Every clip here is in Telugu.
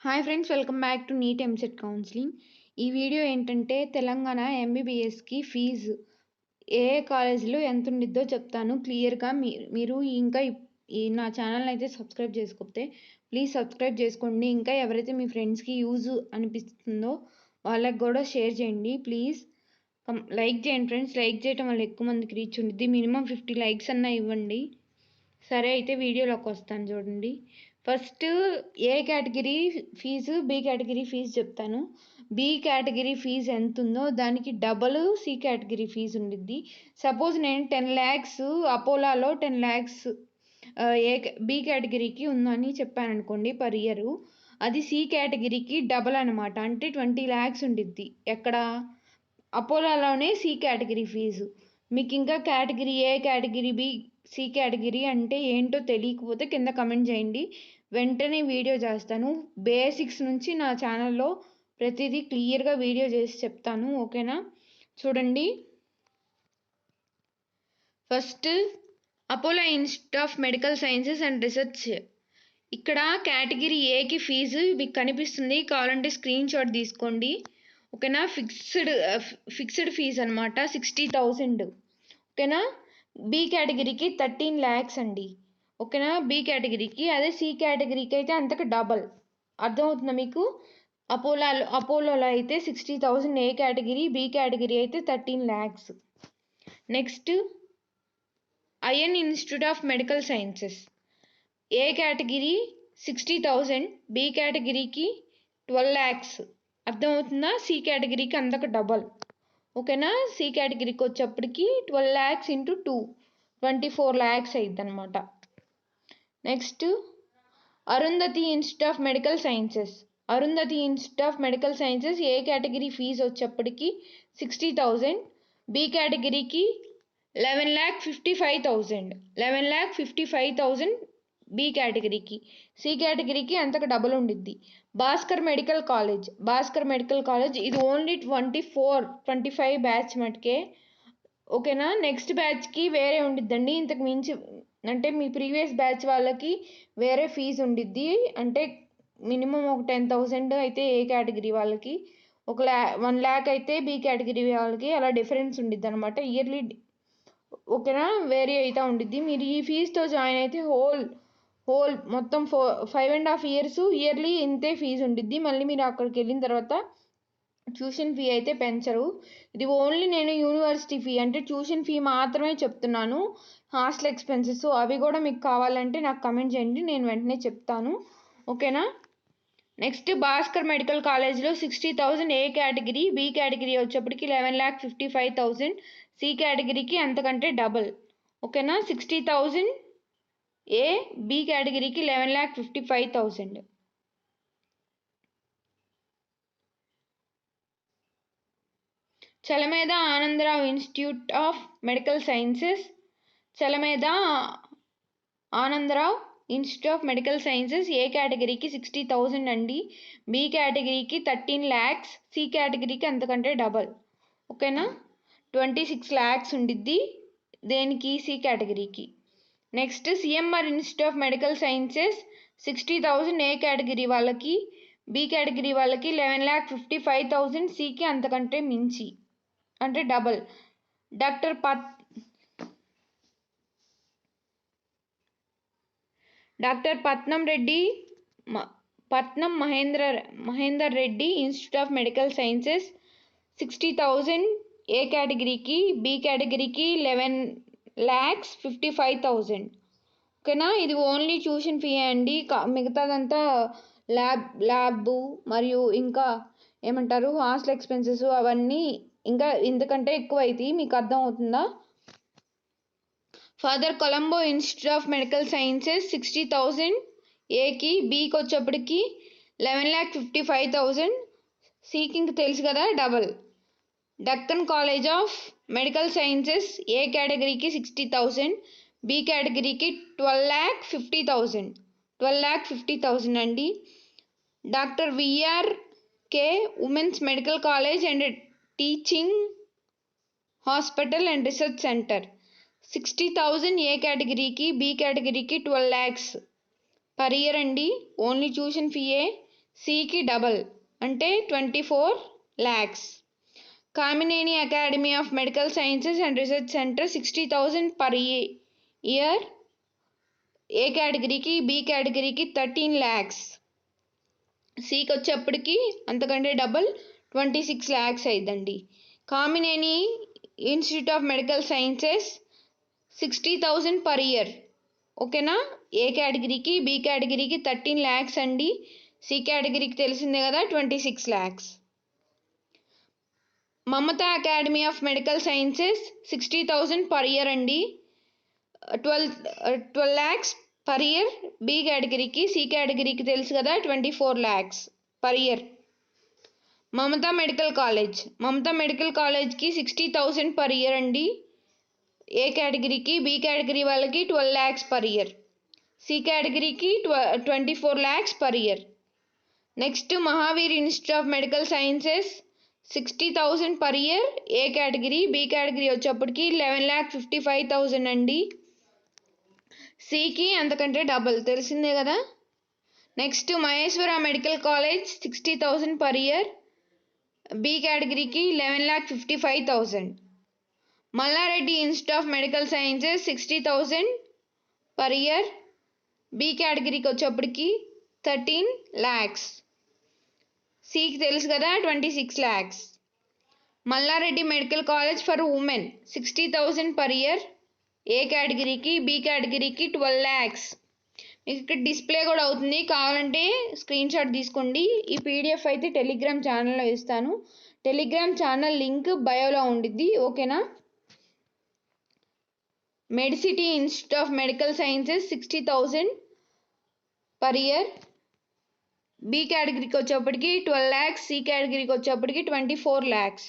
Hi friends, welcome back to NEET EAMCET counselling. ఈ వీడియో ఏంటంటే తెలంగాణ ఎంబీబీఎస్కి ఫీజు ఏ కాలేజీలో ఎంత ఉండిద్దో చెప్తాను క్లియర్గా. మీరు ఇంకా నా ఛానల్ని అయితే సబ్స్క్రైబ్ చేసుకోకపోతే ప్లీజ్ సబ్స్క్రైబ్ చేసుకోండి. ఇంకా ఎవరైతే మీ ఫ్రెండ్స్కి యూజ్ అనిపిస్తుందో వాళ్ళకి కూడా షేర్ చేయండి. ప్లీజ్ లైక్ చేయండి ఫ్రెండ్స్. లైక్ చేయడం వల్ల ఎక్కువ మందికి రీచ్ ఉంటుంది. మినిమం 50 లైక్స్ అన్నా ఇవ్వండి. సరే, అయితే వీడియోలోకి వస్తాను చూడండి. First A category fee, B category fee చెప్తాను. బి కేటగిరీ ఫీజు ఎంత ఉందో దానికి డబల్ సి కేటగిరీ ఫీజు ఉండిద్ది. సపోజ్ నేను 10 lakhs అపోలాలో 10 lakhs బి కేటగిరీకి ఉందని చెప్పాను అనుకోండి పర్ ఇయర్. అది సి కేటగిరీకి డబల్ అనమాట. అంటే 20 lakhs ఉండిద్ది. ఎక్కడ? అపోలాలోనే సి కేటగిరీ ఫీజు. మీకు ఇంకా category A, category B, C category అంటే ఏంటో తెలియకపోతే కింద కమెంట్ చేయండి. వెంటనే వీడియో చేస్తాను. బేసిక్స్ నుంచి నా ఛానల్లో ప్రతిదీ క్లియర్గా వీడియో చేసి చెప్తాను. ఓకేనా? చూడండి. First Apollo institute of medical sciences and research. ఇక్కడ కేటగిరీ ఏకి ఫీజు మీకు కనిపిస్తుంది. కావాలంటే స్క్రీన్ షాట్ తీసుకోండి. ఓకేనా? ఫిక్స్డ్ ఫీజు అనమాట, 60,000. ఓకేనా? బి కేటగిరీకి 13 lakhs అండి. ఓకేనా? బి కేటగిరీకి. అదే సి కేటగిరీకి అయితే అంతకు డబల్. అర్థమవుతుందా మీకు? అపోలోలో అయితే 60,000 ఏ కేటగిరీ, బి కేటగిరీ అయితే 13 lakhs. Next IN institute of medical sciences. A category 60,000, B కేటగిరీకి 12 lakhs. అర్థమవుతుందా? సి కేటగిరీకి అంతకు డబల్. ఓకేనా? సి కేటగిరీకి వచ్చేప్పటికి 12 lakhs ఇంటూ 2, 24 lakhs అయింది అనమాట. Next Arundhati institute of medical sciences. Arundhati institute of medical sciences A category fee వచ్చేప్పటికి 60,000, బి కేటగిరీకి 11,55,000. 11,55,000 బి కేటగిరీకి. సి కేటగిరీకి అంతకు డబుల్ ఉండిద్ది. భాస్కర్ మెడికల్ కాలేజ్ ఇది ఓన్లీ 24-25 బ్యాచ్ మటుకే. ఓకేనా? నెక్స్ట్ బ్యాచ్కి వేరే ఉండిద్దండి. ఇంతకు మించి అంటే మీ ప్రీవియస్ బ్యాచ్ వాళ్ళకి వేరే ఫీజు ఉండిద్ది. అంటే మినిమం ఒక 10,000 అయితే ఏ కేటగిరీ వాళ్ళకి, 1 lakh అయితే బి కేటగిరీ వాళ్ళకి, అలా డిఫరెన్స్ ఉండిద్ది అనమాట ఇయర్లీ. ఓకేనా? వేరీ అయితే ఉండిద్ది. మీరు ఈ ఫీజుతో జాయిన్ అయితే హోల్ మొత్తం 5.5 years ఇయర్లీ ఇంతే ఫీజు ఉండిద్ది. మళ్ళీ మీరు అక్కడికి వెళ్ళిన తర్వాత ట్యూషన్ ఫీ అయితే పెంచరు. ఇది ఓన్లీ నేను యూనివర్సిటీ ఫీ అంటే ట్యూషన్ ఫీ మాత్రమే చెప్తున్నాను. హాస్టల్ ఎక్స్పెన్సెస్ అవి కూడా మీకు కావాలంటే నాకు కమెంట్ చేయండి, నేను వెంటనే చెప్తాను. ఓకేనా? నెక్స్ట్ భాస్కర్ మెడికల్ కాలేజ్లో 60,000 ఏ కేటగిరీ, బి కేటగిరీ వచ్చేప్పటికి 11,55,000, సి కేటగిరీకి అంతకంటే డబల్. ఓకేనా? 60,000 ఏ, బి కేటగిరీకి 11,55,000. Chalmeda Anandrao institute of medical sciences. Chalmeda Anandrao institute of medical sciences A కేటగిరీకి 60,000 అండి. బి కేటగిరీకి 13 lakhs, సి కేటగిరీకి అంతకంటే డబల్. ఓకేనా? 26 lakhs ఉండిద్ది దేనికి? సి కేటగిరీకి. Next CMR institute of medical sciences 60,000 A category వాళ్ళకి, బి కేటగిరీ వాళ్ళకి 11,55,000, సికి అంతకంటే మించి అంటే డబల్. డాక్టర్ పట్నం Mahender Reddy institute of medical sciences 60,000 A కేటగిరీకి, బి కేటగిరీకి 11,55,000. ఓకేనా? ఇది ఓన్లీ ట్యూషన్ ఫీ అండి. మిగతాదంతా ల్యాబ్ మరియు ఇంకా ఏమంటారు హాస్టల్ ఎక్స్పెన్సెస్ అవన్నీ ఇంకా ఇంతకంటే ఎక్కువ అవుతాయి. మీకు అర్థం అవుతుందా? Father Colombo institute of medical sciences 60,000 ఏకి, బికి వచ్చేప్పటికి 11,55,000, సికి ఇంక తెలుసు కదా double. Deccan college of medical sciences A కేటగిరీకి 60,000, బి కేటగిరీకి 12,50,000. 12,50,000 అండి. Doctor VRK women's medical college and teaching hospital and research centre 60,000 A కేటగిరీకి, బి కేటగిరీకి 12 lakhs పర్ ఇయర్ అండి. ఓన్లీ ట్యూషన్ ఫీయే. సికి డబల్ అంటే 24 lakhs. Kamineni academy of medical sciences and research centre 60,000 per year. A కేటగిరీకి, బి కేటగిరీకి 13 lakhs. సికి వచ్చేప్పటికి అంతకంటే డబల్ 26 lakhs అయిందండి. Kamineni institute of medical sciences 60,000 per year. ఓకేనా? ఏ కేటగిరీకి, బి కేటగిరీకి 13 lakhs అండి. సి కేటగిరీకి తెలిసిందే కదా 26 lakhs. Mamata academy of medical sciences 60,000 per year అండి. 12 lakhs పర్ ఇయర్ బి కేటగిరీకి. సి కేటగిరీకి తెలుసు కదా 24 lakhs per year. Mamata medical కాలేజ్కి 60,000 పర్ ఇయర్ అండి. ఏ కేటగిరీకి, బి కేటగిరీ వాళ్ళకి 12 lakhs పర్ ఇయర్. సి కేటగిరీకి 24 lakhs per year. Next Mahavir institute of medical sciences 60,000 per year. A category, B category వచ్చేప్పటికి 11,55,000 అండి. సికి అంతకంటే డబల్ తెలిసిందే కదా. Next Maheshwara medical college 60,000 per year. B కేటగిరీకి 11,55,000. Mallareddy institute of medical sciences 60,000 per year. B కేటగిరీకి వచ్చేప్పటికి 13 lakhs. సికి తెలుసు కదా 26 lakhs. Mallareddy medical college for women 60,000 per year. A కేటగిరీకి, బి కేటగిరీకి 12 lakhs. మీకు ఇక్కడ డిస్ప్లే కూడా అవుతుంది, కావాలంటే స్క్రీన్ షాట్ తీసుకోండి. ఈ పీడిఎఫ్ అయితే టెలిగ్రామ్ ఛానల్లో ఇస్తాను. టెలిగ్రామ్ ఛానల్ లింక్ బయోలో ఉండిద్ది. ఓకేనా? MediCiti institute of medical sciences 60,000 per year. B కేటగిరీకి వచ్చేప్పటికి 12 lakhs. సి కేటగిరీకి వచ్చేప్పటికి 24 lakhs.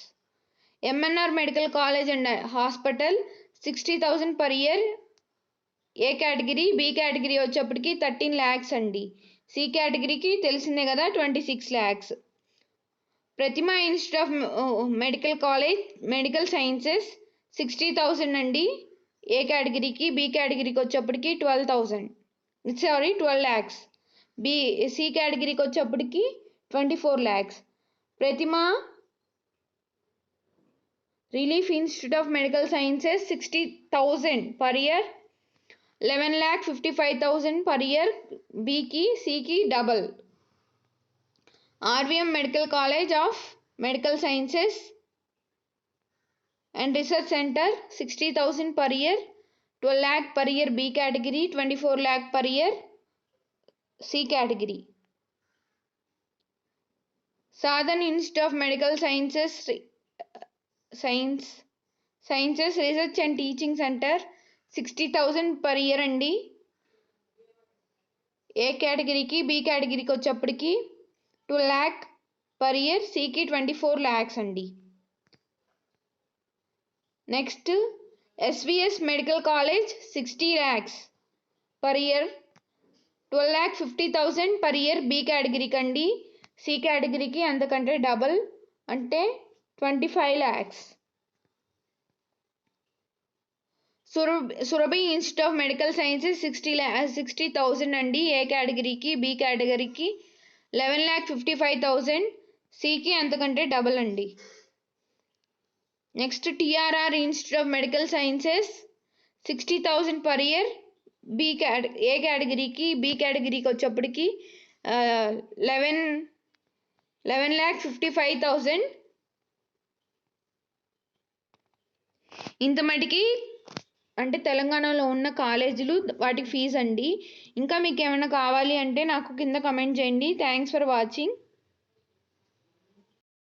MNR medical college and hospital 60,000 per year. A category, B category వచ్చేప్పటికి 13 lakhs అండి. సి కేటగిరీకి తెలిసిందే కదా 26 lakhs. Pratima institute of medical college medical sciences 60,000 అండి. ఏ కేటగిరీకి, బి కేటగిరీకి వచ్చేప్పటికి 12 lakhs. సి కేటగిరీకి వచ్చేప్పటికి 24 lakhs. Prathima relief institute of medical sciences 60,000 per year. 11,55,000 per year బికి. సికి double. RVM medical college of medical sciences and research centre 60,000 per year. 12 lakh per year B category. 24 lakh per year C category. Sadhan institute of medical sciences research and teaching centre 60,000 per year అండి. ఏ కేటగిరీకి, బి కేటగిరీకి వచ్చేప్పటికి 2 lakh పర్ ఇయర్. సికి 24 lakhs అండి. Next SVS medical college 60 lakhs per year. 12,50,000 per year B కేటగిరీకి అండి. సి కేటగిరీకి అంతకంటే డబల్ అంటే 25 lakhs. Surabhi institute of medical sciences 60,000 అండి. ఏ కేటగిరీకి, బి కేటగిరీకి 11,55,000. సికి అంతకంటే డబల్ అండి. Next TRR institute of medical sciences 60,000 per year. A కేటగిరీకి, బి కేటగిరీకి వచ్చేప్పటికి 11,55,000. ఇంత మటుకి అంటే తెలంగాణలో ఉన్న కాలేజీలు వాటికి ఫీజు అండి. ఇంకా మీకు ఏమైనా కావాలి అంటే నాకు కింద కమెంట్ చేయండి. Thanks for watching.